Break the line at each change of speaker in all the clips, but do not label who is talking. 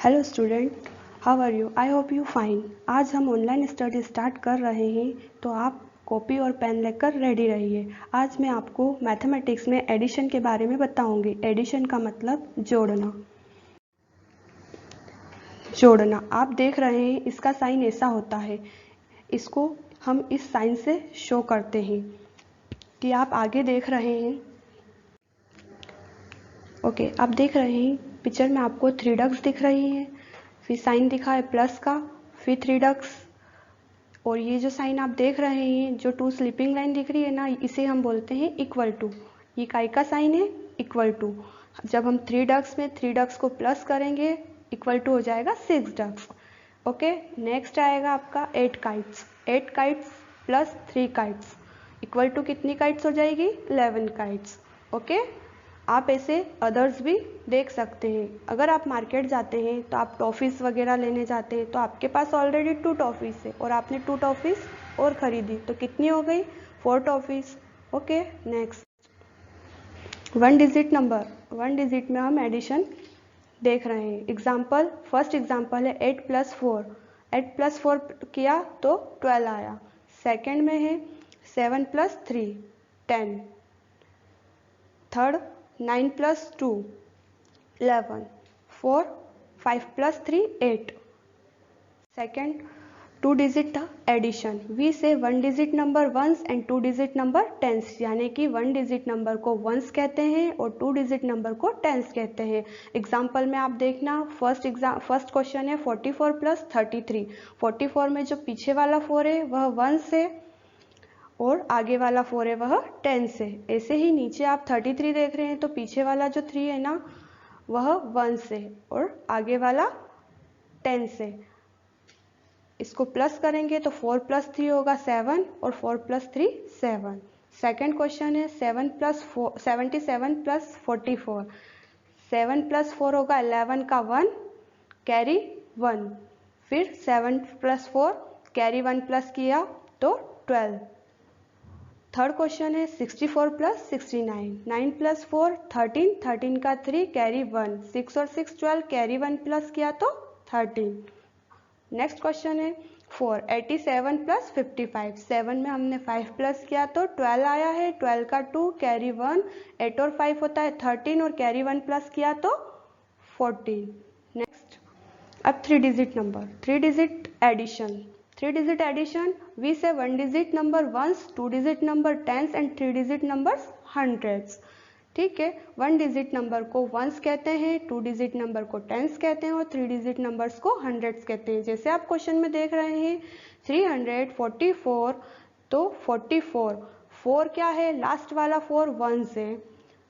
Hello student, how are you? I hope you fine. आज हम online study start कर रहे हैं, तो आप कॉपी और पेन लेकर रेडी रहिए। आज मैं आपको मैथमेटिक्स में एडिशन के बारे में बताऊंगी। एडिशन का मतलब जोड़ना। आप देख रहे हैं, इसका साइन ऐसा होता है। इसको हम इस साइन से शो करते हैं कि आप आगे देख रहे हैं। ओके, आप देख रहे हैं पिक्चर में आपको 3 डक्स दिख रही हैं, फिर साइन दिखा है प्लस का, फिर 3 डक्स। और ये जो साइन आप देख रहे हैं, जो 2 स्लीपिंग लाइन दिख रही है ना, इसे हम बोलते हैं इक्वल टू। ये काय का साइन है? Equal to. जब हम 3 डक्स में 3 डक्स को प्लस करेंगे, इक्वल टू हो जाएगा 6 डक्स। ओके, नेक्स्ट आएगा आपका 8 kites. 8 kites plus 3 kites equal to कितनी काइट्स हो जाएगी? 11 काइट्स। ओके, आप ऐसे अदर्स भी देख सकते हैं। अगर आप मार्केट जाते हैं तो आप टॉफ़ीज़ वगैरह लेने जाते हैं, तो आपके पास ऑलरेडी 2 टॉफ़ीज़ है और आपने 2 टॉफ़ीज़ और ख़रीदी, तो कितनी हो गई? 4 toffees. Okay, next 1 digit number. 1 digit में हम एडिशन देख रहे हैं। एग्जाम्पल, फर्स्ट एग्जाम्पल है 8 + 4। 8 + 4 किया तो 12 आया। सेकेंड में है 7 + 3 10। Third 9 + 2 11। 4 5 + 3 8। Second 2 digit addition. We say 1 digit number ones and 2 digit number tens, यानी कि 1 डिजिट नंबर को वंस कहते हैं और 2 डिजिट नंबर को टेंस कहते हैं। एग्जाम्पल में आप देखना, फर्स्ट क्वेश्चन है 44 + 33। 44 में जो पीछे वाला 4 है वह वंस है और आगे वाला 4 है वह 10 से। ऐसे ही नीचे आप 33 देख रहे हैं, तो पीछे वाला जो 3 है ना, वह 1 से और आगे वाला 10 से। इसको प्लस करेंगे तो 4 + 3 होगा 7 और 4 + 3 7। सेकेंड क्वेश्चन है 77 + 44। 7 + 4 होगा 11 का 1 कैरी 1। फिर 7 + 4 कैरी 1 प्लस किया तो 12। थर्ड क्वेश्चन है 64 + 69। 9 + 4 13। 13 का 3 कैरी 1। 6 और 6 12 कैरी 1 प्लस किया तो 13। नेक्स्ट क्वेश्चन है 4 87 + 55। 7 में हमने 5 प्लस किया तो 12 आया है। 12 का 2 कैरी 1। 8 और 5 होता है 13 और कैरी 1 प्लस किया तो 14। नेक्स्ट, अब 3 digit number, 3 digit addition. 3 digit addition, we say 1 digit number ones, 2 digit number tens and 3 digit numbers hundreds. ठीक है, 1 डिजिट नंबर को वंस कहते हैं, 2 डिजिट नंबर को टेंस कहते हैं और 3 डिजिट नंबर्स को हंड्रेड्स कहते हैं। जैसे आप क्वेश्चन में देख रहे हैं 344, तो 44 4 क्या है? लास्ट वाला 4 1 से,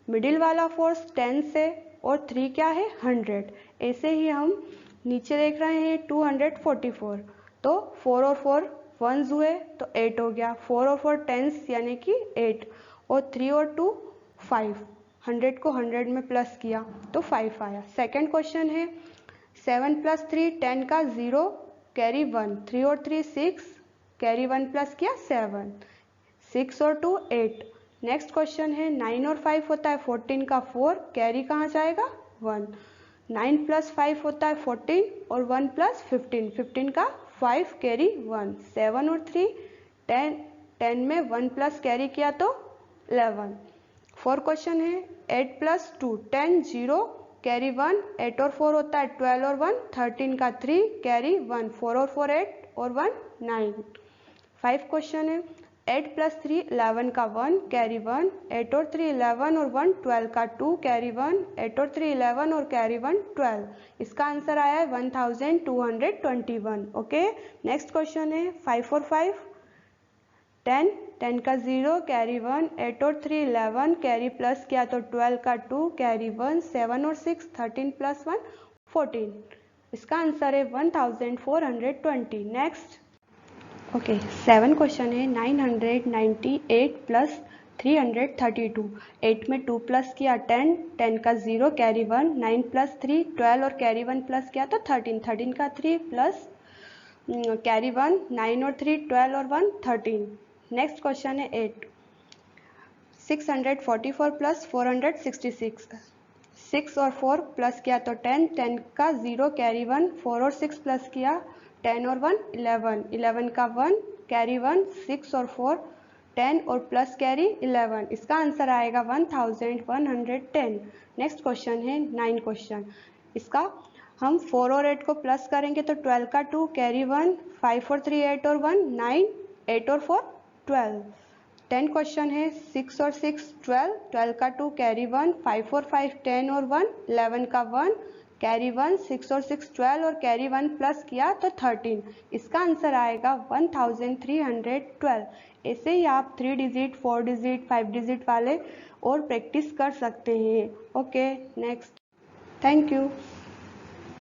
मिडिल वाला 4 10 से और 3 क्या है? 100। ऐसे ही हम नीचे देख रहे हैं 244, तो 4 और 4 1s हुए तो 8 हो गया। 4 और 4 10s यानी कि 8 और 3 और 2 5। 100 को 100 में प्लस किया तो 5 आया। सेकंड क्वेश्चन है 7 + 3 10 का 0 कैरी 1। 3 और 3 6 कैरी 1 प्लस किया 7। 6 और 2 8। नेक्स्ट क्वेश्चन है 9 और 5 होता है 14 का 4 कैरी कहाँ जाएगा? 1। 9 + 5 होता है 14 और 1 + 15। 15 का 5 कैरी 1। 7 और 3 10। 10 में 1 प्लस कैरी किया तो 11। फोर्थ क्वेश्चन है 8 + 2 10 0 कैरी 1। 8 और 4 होता है 12 और 1 13 का 3 कैरी 1। 4 और 4 8 और 1 9। 5 क्वेश्चन है 8 + 3 11 का 1 कैरी 1। 8 और 3 11 और 1 12 का 2 कैरी 1। 8 और 3 11 और कैरी 1 12। इसका आंसर आया है 1221। ओके, नेक्स्ट क्वेश्चन है 5 और 5 10। 10 का 0 कैरी 1। 8 और 3 11 कैरी प्लस किया तो 12 का 2 कैरी 1। 7 और 6 13 + 1 14। इसका आंसर है 1420। नेक्स्ट, ओके, 7 क्वेश्चन है 998 + 332। 8 में 2 प्लस किया 10। 10 का 0 कैरी 1। 9 + 3 12 और कैरी 1 प्लस किया तो 13। 13 का 3 प्लस कैरी 1। 9 और 3 12 और 1 13। नेक्स्ट क्वेश्चन है 8 644 + 466। 6 और 4 प्लस किया तो 10, 10 का 0 कैरी 1, 4 और 6 प्लस किया 10 और 1 11, 11 का 1 कैरी 1, 6 और 4 10 और प्लस कैरी 11, इसका आंसर आएगा 1110। नेक्स्ट क्वेश्चन है 9 क्वेश्चन। इसका हम 4 और 8 को प्लस करेंगे तो 12 का 2 कैरी 1, 5 और 3 8 और 1 9, 8 और 4 12। 10 क्वेश्चन है 6 और 6 12, 12 का 2 कैरी 1, 5 और 5 10 और 1 11 का 1 कैरी 1, 6 और 6 12 और कैरी 1 प्लस किया तो 13, इसका आंसर आएगा 1312। ऐसे ही आप 3 डिजिट 4 डिजिट 5 डिजिट वाले और प्रैक्टिस कर सकते हैं। Okay next, thank you.